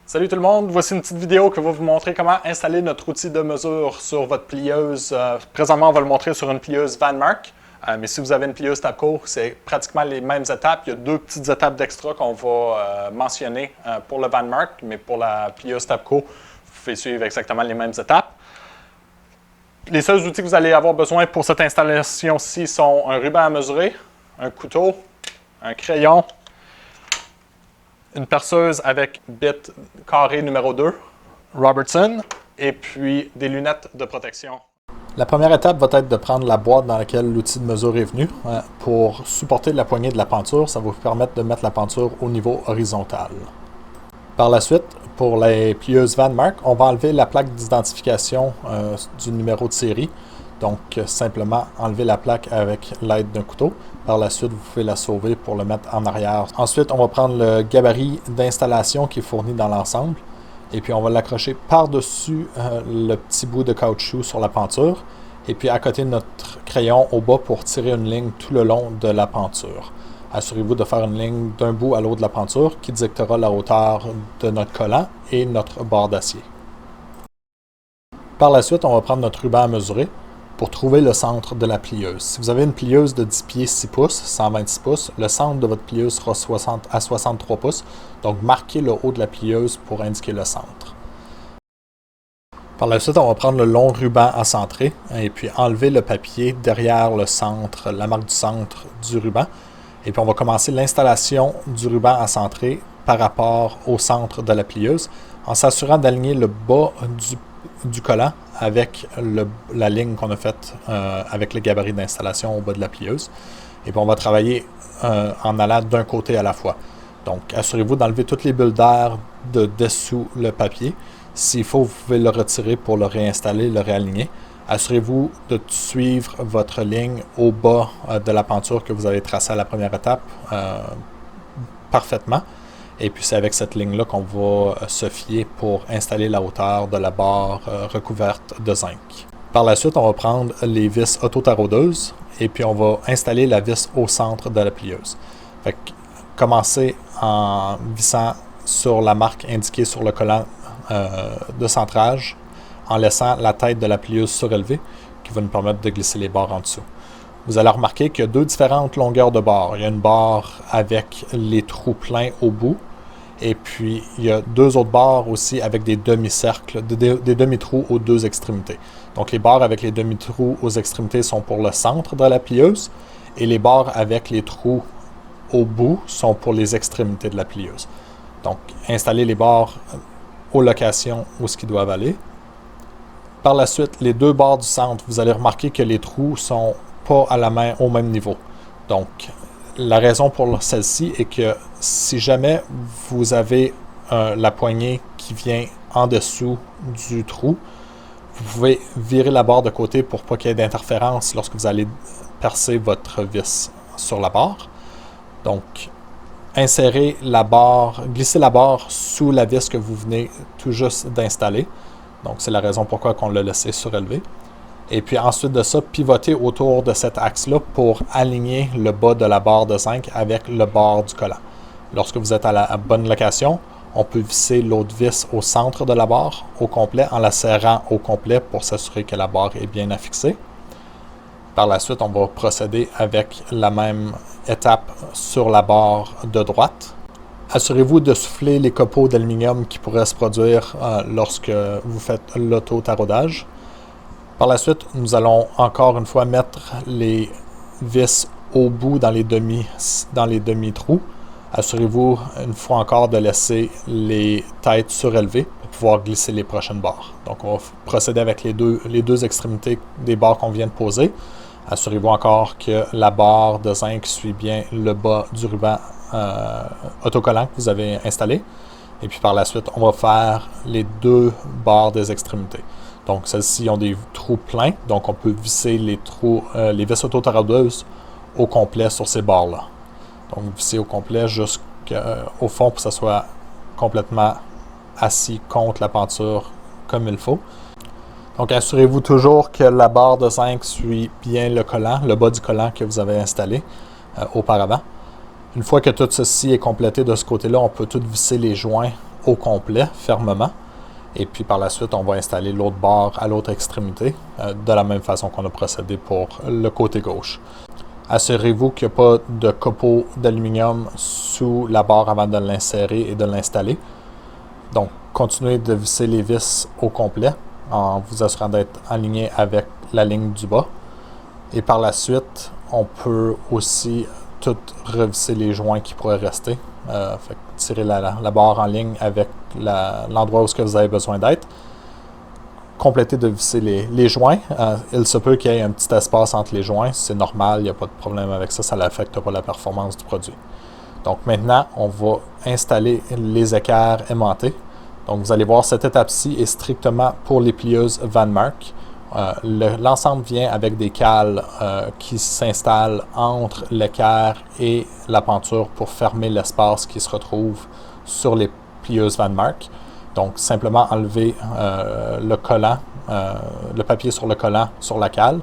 Salut tout le monde, voici une petite vidéo qui va vous montrer comment installer notre outil de mesure sur votre plieuse. Présentement, on va le montrer sur une plieuse Vanmark, mais si vous avez une plieuse Tabco, c'est pratiquement les mêmes étapes. Il y a deux petites étapes d'extra qu'on va mentionner pour le Vanmark, mais pour la plieuse Tabco, vous pouvez suivre exactement les mêmes étapes. Les seuls outils que vous allez avoir besoin pour cette installation-ci sont un ruban à mesurer, un couteau, un crayon, une perceuse avec bit carré numéro 2, Robertson, et puis des lunettes de protection. La première étape va être de prendre la boîte dans laquelle l'outil de mesure est venu. Pour supporter la poignée de la penture, ça va vous permettre de mettre la penture au niveau horizontal. Par la suite, pour les plieuses Vanmark, on va enlever la plaque d'identification du numéro de série. Donc, simplement enlever la plaque avec l'aide d'un couteau. Par la suite, vous pouvez la sauver pour le mettre en arrière. Ensuite, on va prendre le gabarit d'installation qui est fourni dans l'ensemble. Et puis, on va l'accrocher par-dessus le petit bout de caoutchouc sur la penture. Et puis, à côté de notre crayon au bas pour tirer une ligne tout le long de la penture. Assurez-vous de faire une ligne d'un bout à l'autre de la penture qui dictera la hauteur de notre collant et notre barre d'acier. Par la suite, on va prendre notre ruban à mesurer pour trouver le centre de la plieuse. Si vous avez une plieuse de 10 pieds 6 pouces, 126 pouces, le centre de votre plieuse sera 60 à 63 pouces. Donc, marquez le haut de la plieuse pour indiquer le centre. Par la suite, on va prendre le long ruban à centrer et puis enlever le papier derrière le centre, la marque du centre du ruban. Et puis, on va commencer l'installation du ruban à centrer par rapport au centre de la plieuse en s'assurant d'aligner le bas du collant avec la ligne qu'on a faite avec le gabarit d'installation au bas de la plieuse. Et puis on va travailler en allant d'un côté à la fois. Donc, assurez-vous d'enlever toutes les bulles d'air de dessous le papier. S'il faut, vous pouvez le retirer pour le réinstaller, le réaligner. Assurez-vous de suivre votre ligne au bas de la penture que vous avez tracée à la première étape parfaitement. Et puis c'est avec cette ligne-là qu'on va se fier pour installer la hauteur de la barre recouverte de zinc. Par la suite, on va prendre les vis auto-taraudeuses et puis on va installer la vis au centre de la plieuse. Fait que, commencez en vissant sur la marque indiquée sur le collant de centrage en laissant la tête de la plieuse surélevée qui va nous permettre de glisser les barres en dessous. Vous allez remarquer qu'il y a deux différentes longueurs de barres. Il y a une barre avec les trous pleins au bout. Et puis, il y a deux autres barres aussi avec des demi-cercles, des demi-trous aux deux extrémités. Donc, les barres avec les demi-trous aux extrémités sont pour le centre de la plieuse. Et les barres avec les trous au bout sont pour les extrémités de la plieuse. Donc, installez les barres aux locations où ce qu'ils doivent aller. Par la suite, les deux barres du centre, vous allez remarquer que les trous sont pas à la main au même niveau. Donc, la raison pour celle-ci est que si jamais vous avez la poignée qui vient en dessous du trou, vous pouvez virer la barre de côté pour pas qu'il y ait d'interférence lorsque vous allez percer votre vis sur la barre. Donc, insérez la barre, glissez la barre sous la vis que vous venez tout juste d'installer. Donc, c'est la raison pourquoi on l'a laissé surélevé. Et puis ensuite de ça, pivotez autour de cet axe-là pour aligner le bas de la barre de zinc avec le bord du collant. Lorsque vous êtes à la bonne location, on peut visser l'autre vis au centre de la barre au complet en la serrant au complet pour s'assurer que la barre est bien affixée. Par la suite, on va procéder avec la même étape sur la barre de droite. Assurez-vous de souffler les copeaux d'aluminium qui pourraient se produire lorsque vous faites l'auto-taraudage. Par la suite, nous allons encore une fois mettre les vis au bout dans les demi-trous. Assurez-vous une fois encore de laisser les têtes surélevées pour pouvoir glisser les prochaines barres. Donc, on va procéder avec les deux extrémités des barres qu'on vient de poser. Assurez-vous encore que la barre de zinc suit bien le bas du ruban autocollant que vous avez installé. Et puis par la suite, on va faire les deux barres des extrémités. Donc, celles-ci ont des trous pleins, donc on peut visser les vis auto-taraudeuses au complet sur ces barres-là. Donc, visser au complet jusqu'au fond pour que ça soit complètement assis contre la penture comme il faut. Donc, assurez-vous toujours que la barre de zinc suit bien le collant, le bas du collant que vous avez installé auparavant. Une fois que tout ceci est complété de ce côté-là, on peut tout visser les joints au complet, fermement. Et puis par la suite, on va installer l'autre barre à l'autre extrémité, de la même façon qu'on a procédé pour le côté gauche. Assurez-vous qu'il n'y a pas de copeaux d'aluminium sous la barre avant de l'insérer et de l'installer. Donc, continuez de visser les vis au complet en vous assurant d'être aligné avec la ligne du bas. Et par la suite, on peut aussi tout revisser les joints qui pourraient rester. Fait tirer la barre en ligne avec l'endroit où vous avez besoin d'être. Compléter de visser les joints. Il se peut qu'il y ait un petit espace entre les joints. C'est normal, il n'y a pas de problème avec ça. Ça n'affecte pas la performance du produit. Donc maintenant, on va installer les équerres aimantés. Donc vous allez voir, cette étape-ci est strictement pour les plieuses Vanmark. L'ensemble vient avec des cales qui s'installent entre l'équerre et la penture pour fermer l'espace qui se retrouve sur les plieuses Vanmark. Donc simplement enlever le collant, le papier sur le collant sur la cale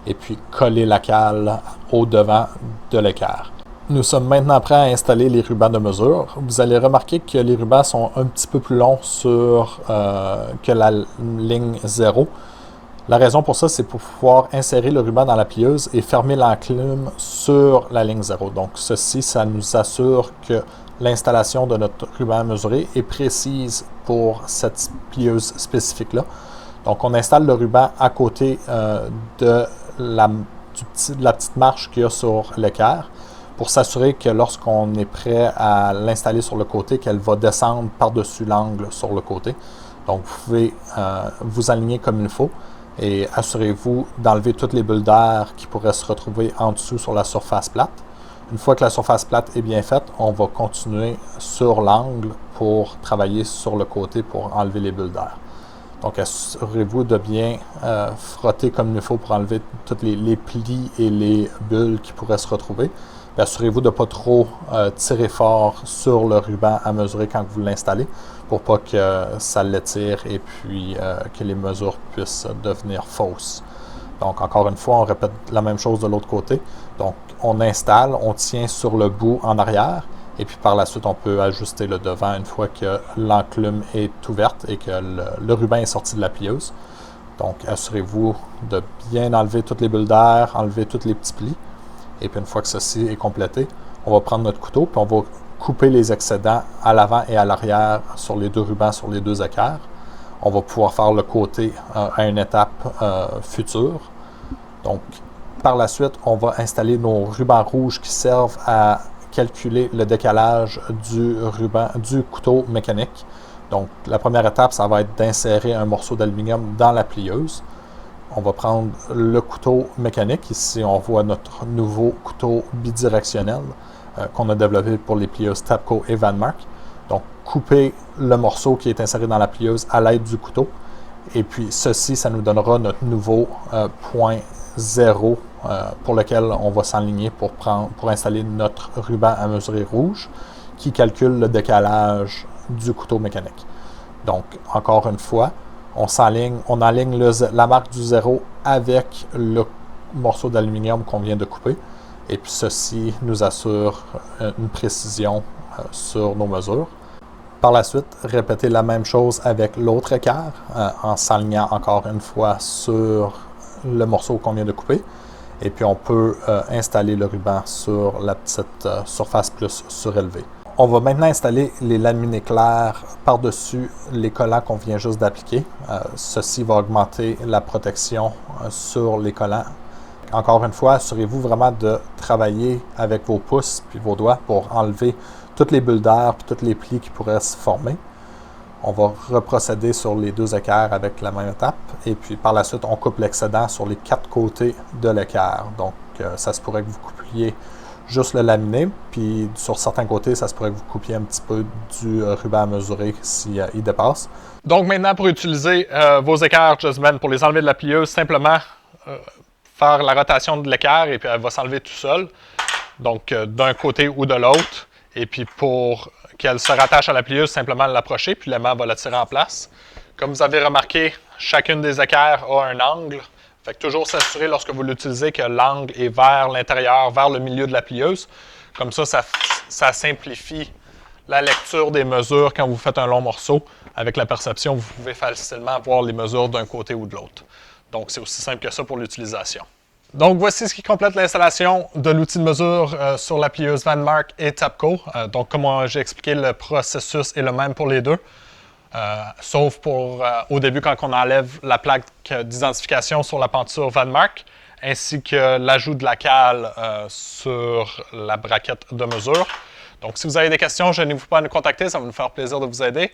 et puis coller la cale au devant de l'équerre. Nous sommes maintenant prêts à installer les rubans de mesure. Vous allez remarquer que les rubans sont un petit peu plus longs que la ligne 0. La raison pour ça, c'est pour pouvoir insérer le ruban dans la plieuse et fermer l'enclume sur la ligne 0. Donc ceci, ça nous assure que l'installation de notre ruban à mesurer est précise pour cette plieuse spécifique-là. Donc on installe le ruban à côté de la petite marche qu'il y a sur l'équerre pour s'assurer que lorsqu'on est prêt à l'installer sur le côté, qu'elle va descendre par-dessus l'angle sur le côté. Donc vous pouvez vous aligner comme il faut. Et assurez-vous d'enlever toutes les bulles d'air qui pourraient se retrouver en dessous sur la surface plate. Une fois que la surface plate est bien faite, on va continuer sur l'angle pour travailler sur le côté pour enlever les bulles d'air. Donc assurez-vous de bien frotter comme il faut pour enlever tous les plis et les bulles qui pourraient se retrouver. Assurez-vous de ne pas trop tirer fort sur le ruban à mesurer quand vous l'installez pour pas que ça l'étire et puis que les mesures puissent devenir fausses. Donc encore une fois, on répète la même chose de l'autre côté. Donc on installe, on tient sur le bout en arrière et puis par la suite on peut ajuster le devant une fois que l'enclume est ouverte et que le ruban est sorti de la plieuse. Donc assurez-vous de bien enlever toutes les bulles d'air, enlever tous les petits plis. Et puis une fois que ceci est complété, on va prendre notre couteau puis on va couper les excédents à l'avant et à l'arrière sur les deux rubans, sur les deux équerres. On va pouvoir faire le côté à une étape future. Donc, par la suite, on va installer nos rubans rouges qui servent à calculer le décalage du couteau mécanique. Donc, la première étape, ça va être d'insérer un morceau d'aluminium dans la plieuse. On va prendre le couteau mécanique. Ici, on voit notre nouveau couteau bidirectionnel qu'on a développé pour les plieuses Tapco et Vanmark. Donc, couper le morceau qui est inséré dans la plieuse à l'aide du couteau. Et puis, ceci, ça nous donnera notre nouveau point 0 pour lequel on va s'enligner pour installer notre ruban à mesurer rouge qui calcule le décalage du couteau mécanique. Donc, encore une fois, on aligne la marque du 0 avec le morceau d'aluminium qu'on vient de couper. Et puis ceci nous assure une précision sur nos mesures. Par la suite, répétez la même chose avec l'autre équerre en s'alignant encore une fois sur le morceau qu'on vient de couper. Et puis on peut installer le ruban sur la petite surface plus surélevée. On va maintenant installer les laminés clairs par-dessus les collants qu'on vient juste d'appliquer. Ceci va augmenter la protection sur les collants. Encore une fois, assurez-vous vraiment de travailler avec vos pouces puis vos doigts pour enlever toutes les bulles d'air puis tous les plis qui pourraient se former. On va reprocéder sur les deux équerres avec la même étape. Et puis par la suite, on coupe l'excédent sur les 4 côtés de l'équerre. Donc ça se pourrait que vous coupiez juste le laminé, puis sur certains côtés, ça se pourrait que vous coupiez un petit peu du ruban à mesurer s'il dépasse. Donc maintenant, pour utiliser vos équerres Justman, pour les enlever de la plieuse, simplement faire la rotation de l'équerre et puis elle va s'enlever tout seul, donc d'un côté ou de l'autre. Et puis pour qu'elle se rattache à la plieuse, simplement l'approcher, puis l'aimant va la tirer en place. Comme vous avez remarqué, chacune des équerres a un angle. Fait que toujours s'assurer lorsque vous l'utilisez que l'angle est vers l'intérieur, vers le milieu de la plieuse. Comme ça simplifie la lecture des mesures quand vous faites un long morceau. Avec la perception, vous pouvez facilement voir les mesures d'un côté ou de l'autre. Donc, c'est aussi simple que ça pour l'utilisation. Donc, voici ce qui complète l'installation de l'outil de mesure sur la plieuse Vanmark et Tapco. Donc, comme j'ai expliqué, le processus est le même pour les deux. Sauf pour au début quand on enlève la plaque d'identification sur la penture Vanmark, ainsi que l'ajout de la cale sur la braquette de mesure. Donc, si vous avez des questions, gênez-vous pas à nous contacter, ça va nous faire plaisir de vous aider.